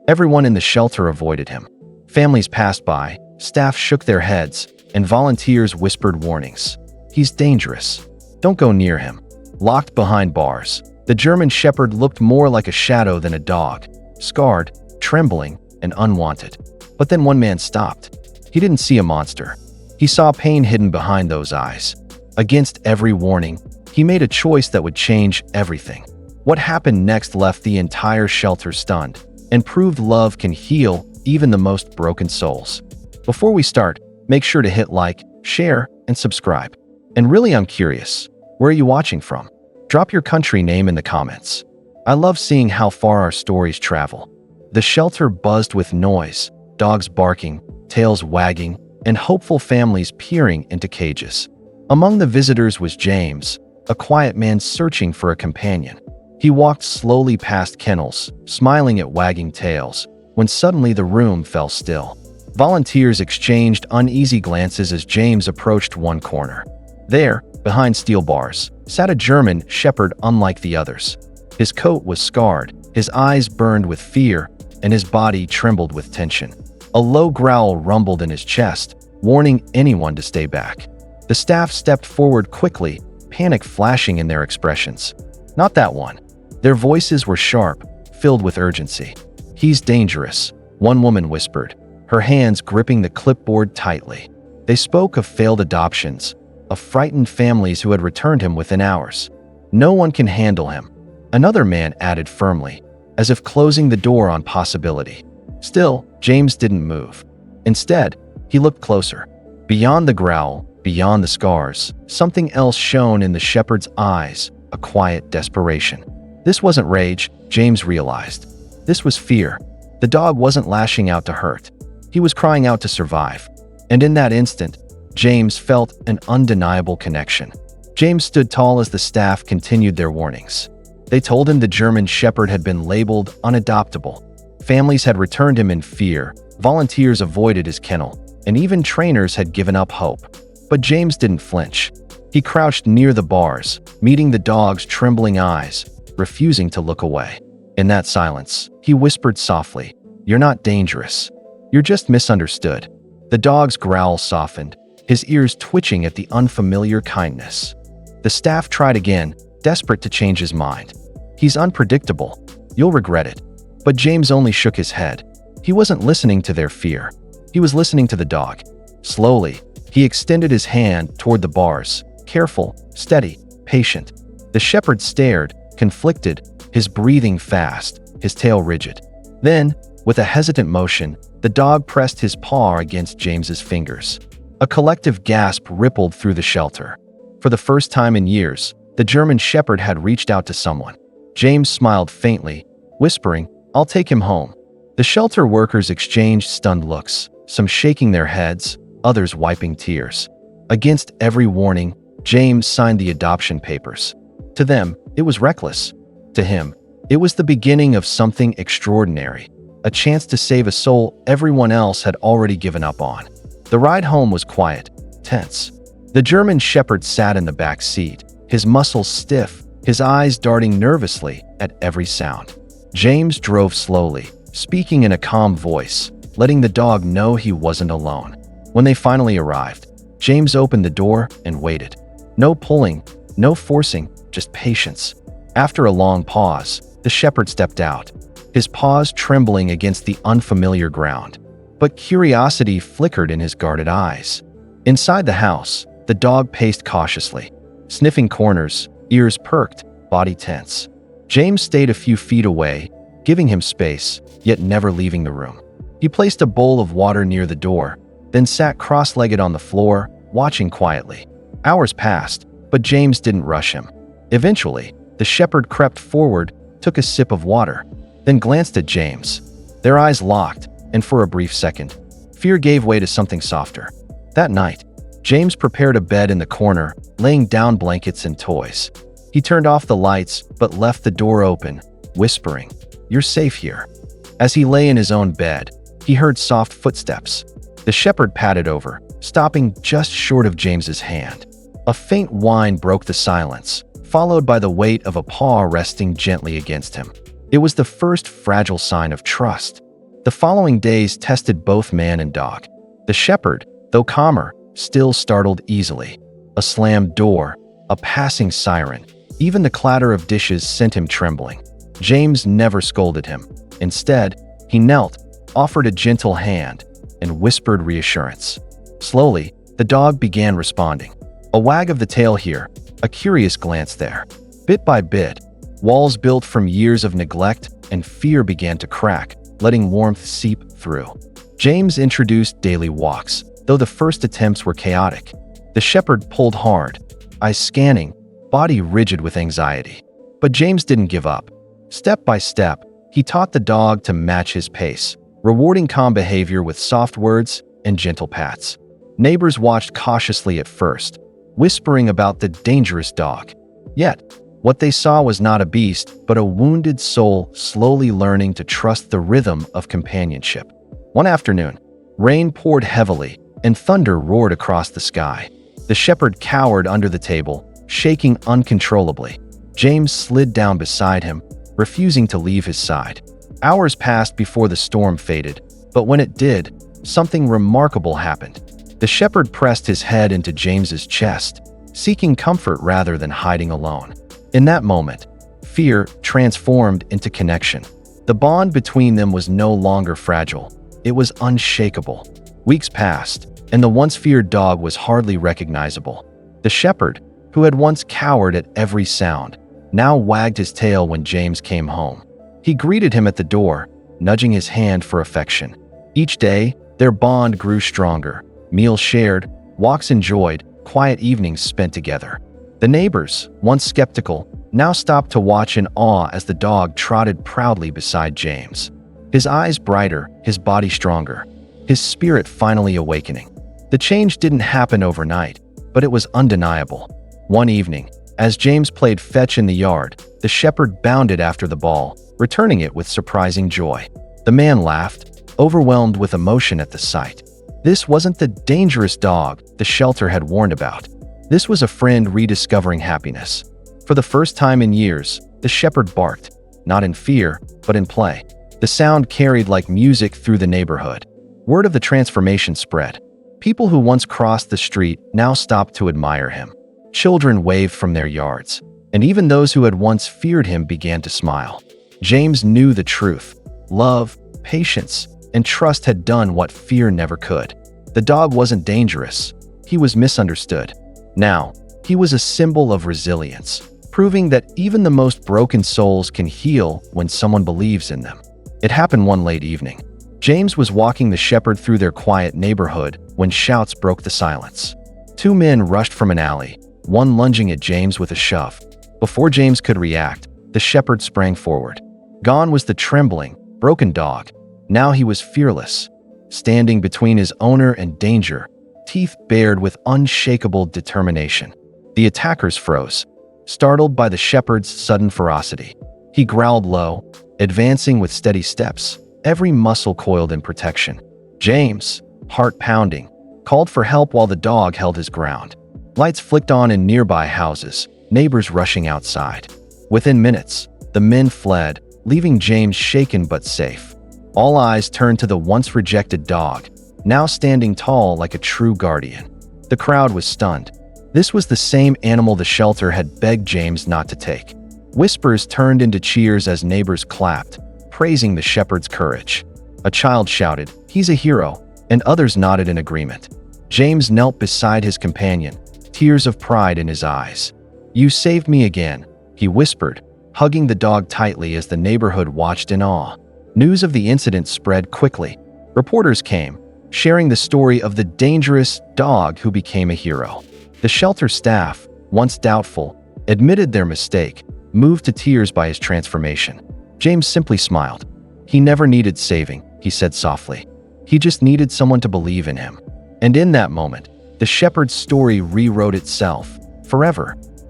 Everyone in the shelter avoided him. Families passed by, staff shook their heads, and volunteers whispered warnings. He's dangerous. Don't go near him. Locked behind bars, the German Shepherd looked more like a shadow than a dog, scarred, trembling, and unwanted. But then one man stopped. He didn't see a monster. He saw pain hidden behind those eyes. Against every warning, he made a choice that would change everything. What happened next left the entire shelter stunned and proved love can heal even the most broken souls. Before we start, make sure to hit like, share, and subscribe. And really, I'm curious, where are you watching from? Drop your country name in the comments. I love seeing how far our stories travel. The shelter buzzed with noise, dogs barking, tails wagging, and hopeful families peering into cages. Among the visitors was James, a quiet man searching for a companion. He walked slowly past kennels, smiling at wagging tails, when suddenly the room fell still. Volunteers exchanged uneasy glances as James approached one corner. There, behind steel bars, sat a German Shepherd unlike the others. His coat was scarred, his eyes burned with fear, and his body trembled with tension. A low growl rumbled in his chest, warning anyone to stay back. The staff stepped forward quickly, panic flashing in their expressions. Not that one. Their voices were sharp, filled with urgency. He's dangerous, one woman whispered, her hands gripping the clipboard tightly. They spoke of failed adoptions, of frightened families who had returned him within hours. No one can handle him, another man added firmly, as if closing the door on possibility. Still, James didn't move. Instead, he looked closer. Beyond the growl, beyond the scars, something else shone in the shepherd's eyes, a quiet desperation. This wasn't rage, James realized. This was fear. The dog wasn't lashing out to hurt. He was crying out to survive. And in that instant, James felt an undeniable connection. James stood tall as the staff continued their warnings. They told him the German Shepherd had been labeled unadoptable. Families had returned him in fear, volunteers avoided his kennel, and even trainers had given up hope. But James didn't flinch. He crouched near the bars, meeting the dog's trembling eyes, refusing to look away. In that silence, he whispered softly, "You're not dangerous. You're just misunderstood." The dog's growl softened, his ears twitching at the unfamiliar kindness. The staff tried again, desperate to change his mind. "He's unpredictable. You'll regret it." But James only shook his head. He wasn't listening to their fear. He was listening to the dog. Slowly, he extended his hand toward the bars, careful, steady, patient. The shepherd stared, conflicted, his breathing fast, his tail rigid. Then, with a hesitant motion, the dog pressed his paw against James's fingers. A collective gasp rippled through the shelter. For the first time in years, the German Shepherd had reached out to someone. James smiled faintly, whispering, "I'll take him home." The shelter workers exchanged stunned looks, some shaking their heads, others wiping tears. Against every warning, James signed the adoption papers. To them, it was reckless. To him, it was the beginning of something extraordinary, a chance to save a soul everyone else had already given up on. The ride home was quiet, tense. The German Shepherd sat in the back seat, his muscles stiff, his eyes darting nervously at every sound. James drove slowly, speaking in a calm voice, letting the dog know he wasn't alone. When they finally arrived, James opened the door and waited. No pulling, no forcing, just patience. After a long pause, the shepherd stepped out, his paws trembling against the unfamiliar ground. But curiosity flickered in his guarded eyes. Inside the house, the dog paced cautiously, sniffing corners, ears perked, body tense. James stayed a few feet away, giving him space, yet never leaving the room. He placed a bowl of water near the door, then sat cross-legged on the floor, watching quietly. Hours passed, but James didn't rush him. Eventually, the shepherd crept forward, took a sip of water, then glanced at James. Their eyes locked, and for a brief second, fear gave way to something softer. That night, James prepared a bed in the corner, laying down blankets and toys. He turned off the lights, but left the door open, whispering, "You're safe here." As he lay in his own bed, he heard soft footsteps. The shepherd padded over, stopping just short of James's hand. A faint whine broke the silence, followed by the weight of a paw resting gently against him. It was the first fragile sign of trust. The following days tested both man and dog. The shepherd, though calmer, still startled easily. A slammed door, a passing siren, even the clatter of dishes sent him trembling. James never scolded him. Instead, he knelt, offered a gentle hand, and whispered reassurance. Slowly, the dog began responding. A wag of the tail here, a curious glance there. Bit by bit, walls built from years of neglect and fear began to crack, letting warmth seep through. James introduced daily walks, though the first attempts were chaotic. The shepherd pulled hard, eyes scanning, body rigid with anxiety. But James didn't give up. Step by step, he taught the dog to match his pace, rewarding calm behavior with soft words and gentle pats. Neighbors watched cautiously at first, whispering about the dangerous dog. Yet, what they saw was not a beast, but a wounded soul slowly learning to trust the rhythm of companionship. One afternoon, rain poured heavily and thunder roared across the sky. The shepherd cowered under the table, shaking uncontrollably. James slid down beside him, refusing to leave his side. Hours passed before the storm faded, but when it did, something remarkable happened. The shepherd pressed his head into James's chest, seeking comfort rather than hiding alone. In that moment, fear transformed into connection. The bond between them was no longer fragile. It was unshakable. Weeks passed, and the once feared dog was hardly recognizable. The shepherd, who had once cowered at every sound, now wagged his tail when James came home. He greeted him at the door, nudging his hand for affection. Each day, their bond grew stronger. Meals shared, walks enjoyed, quiet evenings spent together. The neighbors, once skeptical, now stopped to watch in awe as the dog trotted proudly beside James. His eyes brighter, his body stronger, his spirit finally awakening. The change didn't happen overnight, but it was undeniable. One evening, as James played fetch in the yard, the shepherd bounded after the ball, returning it with surprising joy. The man laughed, overwhelmed with emotion at the sight. This wasn't the dangerous dog the shelter had warned about. This was a friend rediscovering happiness. For the first time in years, the shepherd barked, not in fear, but in play. The sound carried like music through the neighborhood. Word of the transformation spread. People who once crossed the street now stopped to admire him. Children waved from their yards, and even those who had once feared him began to smile. James knew the truth. Love, patience, and trust had done what fear never could. The dog wasn't dangerous. He was misunderstood. Now, he was a symbol of resilience, proving that even the most broken souls can heal when someone believes in them. It happened one late evening. James was walking the shepherd through their quiet neighborhood when shouts broke the silence. Two men rushed from an alley, one lunging at James with a shove. Before James could react, the shepherd sprang forward. Gone was the trembling, broken dog. Now he was fearless, standing between his owner and danger, teeth bared with unshakable determination. The attackers froze, startled by the shepherd's sudden ferocity. He growled low, advancing with steady steps, every muscle coiled in protection. James, heart pounding, called for help while the dog held his ground. Lights flicked on in nearby houses, neighbors rushing outside. Within minutes, the men fled, leaving James shaken but safe. All eyes turned to the once rejected dog, now standing tall like a true guardian. The crowd was stunned. This was the same animal the shelter had begged James not to take. Whispers turned into cheers as neighbors clapped, praising the shepherd's courage. A child shouted, "He's a hero," and others nodded in agreement. James knelt beside his companion, tears of pride in his eyes. "You saved me again," he whispered, hugging the dog tightly as the neighborhood watched in awe. News of the incident spread quickly. Reporters came, sharing the story of the dangerous dog who became a hero. The shelter staff, once doubtful, admitted their mistake, moved to tears by his transformation. James simply smiled. He never needed saving, he said softly. He just needed someone to believe in him. And in that moment, the shepherd's story rewrote itself, forever.